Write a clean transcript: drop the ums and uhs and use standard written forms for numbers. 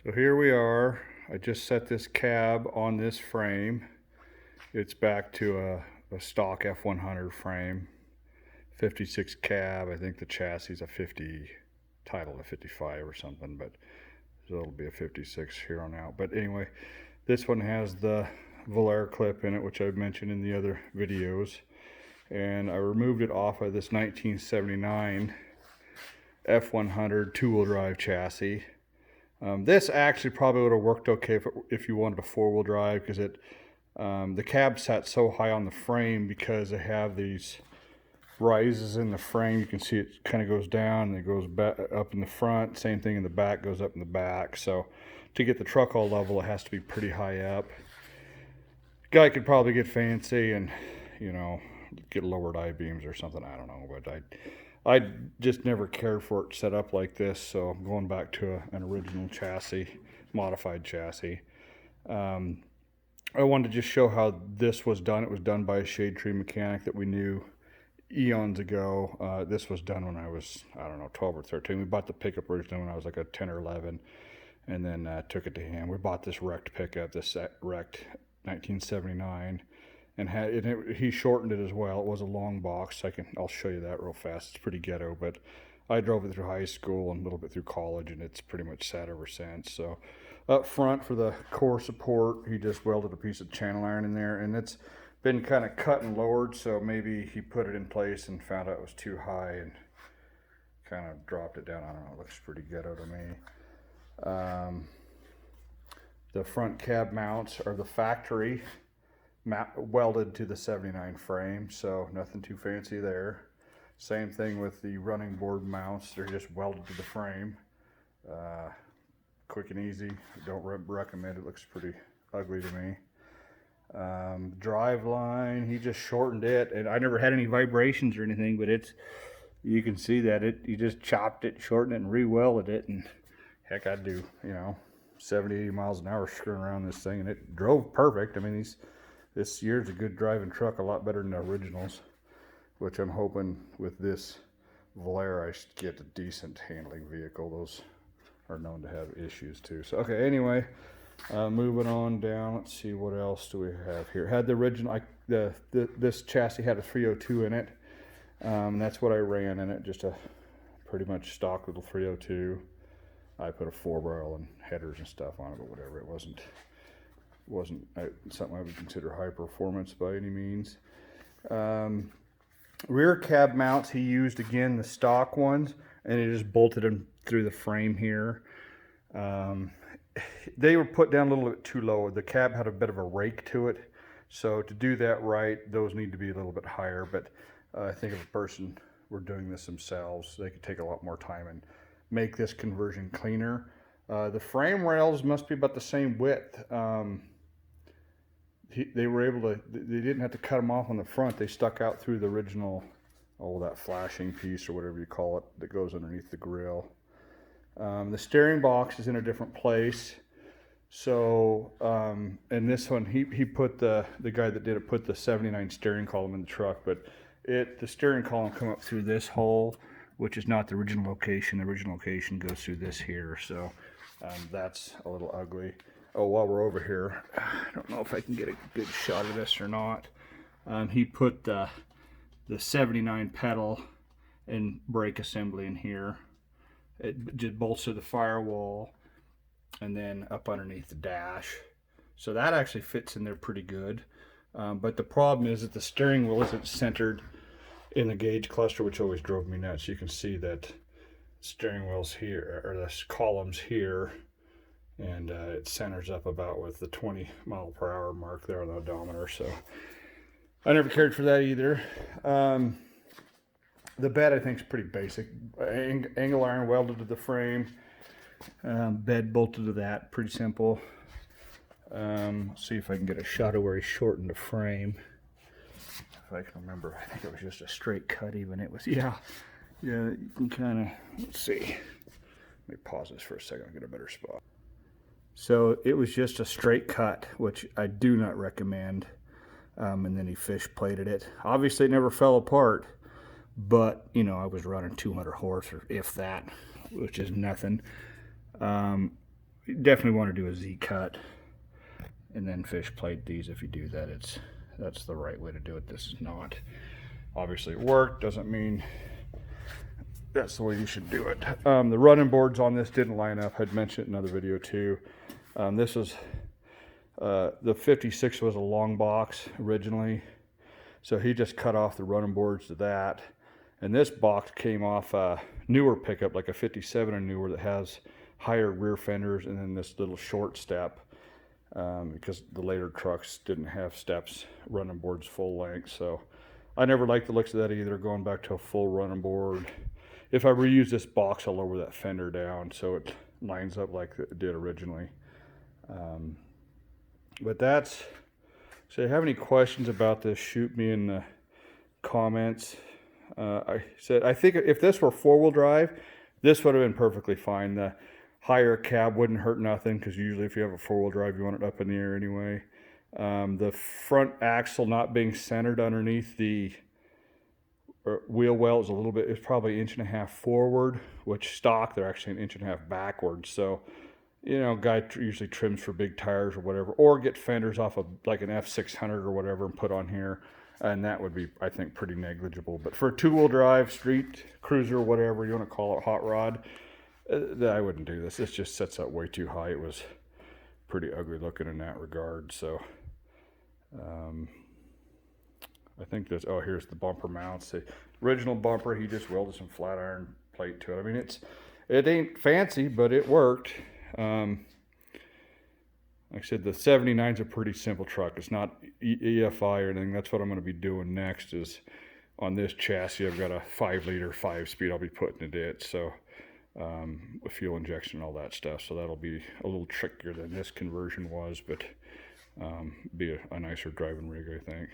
So here we are. I just set this cab on this frame. It's back to a stock F-100 frame, 56 cab. I think the chassis is a 50, titled a 55 or something, but so it'll be a 56 here on out. But anyway, this one has the Volair clip in it, which I've mentioned in the other videos. And I removed it off of this 1979 F-100 two-wheel drive chassis. This actually probably would have worked okay if you wanted a four-wheel drive, because the cab sat so high on the frame because they have these rises in the frame. You can see it kind of goes down and it goes back up in the front. Same thing in the back, goes up in the back. So to get the truck all level, it has to be pretty high up. Guy could probably get fancy and, you know, get lowered I-beams or something. I don't know, but I just never cared for it set up like this, so I'm going back to an original chassis, modified chassis. I wanted to just show how this was done. It was done by a shade tree mechanic that we knew eons ago. This was done when I was, I don't know, 12 or 13. We bought the pickup originally when I was like a 10 or 11, and then took it to him. We bought this wrecked pickup, this wrecked 1979. And he shortened it as well. It was a long box. I'll show you that real fast. It's pretty ghetto, but I drove it through high school and a little bit through college, and it's pretty much sat ever since. So up front for the core support, he just welded a piece of channel iron in there, and it's been kind of cut and lowered, so maybe he put it in place and found out it was too high and kind of dropped it down. I don't know, it looks pretty ghetto to me. The front cab mounts are the factory welded to the 79 frame, so nothing too fancy there. Same thing with the running board mounts, they're just welded to the frame. Quick and easy. Don't recommend it. Looks pretty ugly to me. Drive line, he just shortened it, and I never had any vibrations or anything, but you can see that he just chopped it, shortened it, and re-welded it, and heck, I'd do, 70, 80 miles an hour screwing around this thing, and it drove perfect. I mean, this year's a good driving truck, a lot better than the originals, which I'm hoping with this Volair I should get a decent handling vehicle. Those are known to have issues too. So okay, anyway, moving on down. Let's see, what else do we have here. Had the original, this chassis had a 302 in it. That's what I ran in it, just a pretty much stock little 302. I put a 4-barrel and headers and stuff on it, but whatever, it wasn't something I would consider high performance by any means. Rear cab mounts, he used again the stock ones, and he just bolted them through the frame here. They were put down a little bit too low. The cab had a bit of a rake to it, so to do that right, those need to be a little bit higher. But I think if a person were doing this themselves, they could take a lot more time and make this conversion cleaner. The frame rails must be about the same width. They were able to, they didn't have to cut them off on the front. They stuck out through the original, that flashing piece or whatever you call it that goes underneath the grill. The steering box is in a different place. So, and this one, he put the guy that did it put the 79 steering column in the truck, but the steering column come up through this hole, which is not the original location. The original location goes through this here. So that's a little ugly. Oh, while we're over here, I don't know if I can get a good shot of this or not. He put the 79 pedal and brake assembly in here. It just bolts to the firewall and then up underneath the dash. So that actually fits in there pretty good. But the problem is that the steering wheel isn't centered in the gauge cluster, which always drove me nuts. You can see that steering wheel's here, or the column's here. And it centers up about with the 20 mile per hour mark there on the odometer. So I never cared for that either. The bed I think is pretty basic. Angle iron welded to the frame. Bed bolted to that. Pretty simple. Let's see if I can get a shot of where he shortened the frame. If I can remember, I think it was just a straight cut even. It was, yeah, you can kind of, let's see. Let me pause this for a second and get a better spot. So it was just a straight cut, which I do not recommend. And then he fish plated it. Obviously it never fell apart, but I was running 200 horse, or if that, which is nothing. you definitely want to do a Z cut and then fish plate these. If you do that, that's the right way to do it. This is not. Obviously it worked, doesn't mean that's the way you should do it. The running boards on this didn't line up. I'd mentioned it in another video too. This was, the 56 was a long box originally. So he just cut off the running boards to that. And this box came off a newer pickup, like a 57 or newer, that has higher rear fenders and then this little short step. Because the later trucks didn't have steps, running boards full length. So I never liked the looks of that either, going back to a full running board. If I reuse this box, I'll lower that fender down so it lines up like it did originally. But that's, so if you have any questions about this, shoot me in the comments. I said, I think if this were four-wheel drive, this would have been perfectly fine. The higher cab wouldn't hurt nothing, because usually if you have a four-wheel drive, you want it up in the air anyway. The front axle not being centered underneath the wheel well is a little bit, it's probably 1.5 inches forward, which stock they're actually 1.5 inches backwards. So, you know, guy usually trims for big tires or whatever, or get fenders off of like an F-600 or whatever and put on here, and that would be, I think, pretty negligible. But for a two-wheel drive, street cruiser, whatever you want to call it, hot rod, I wouldn't do this. This just sets up way too high. It was pretty ugly looking in that regard. So I think this, oh, here's the bumper mounts. The original bumper, he just welded some flat iron plate to it. I mean, it ain't fancy, but it worked. Like I said, the 79's a pretty simple truck. It's not EFI or anything. That's what I'm going to be doing next, is on this chassis, I've got a 5-liter 5-speed I'll be putting in it. So with fuel injection and all that stuff. So that'll be a little trickier than this conversion was, but be a nicer driving rig, I think.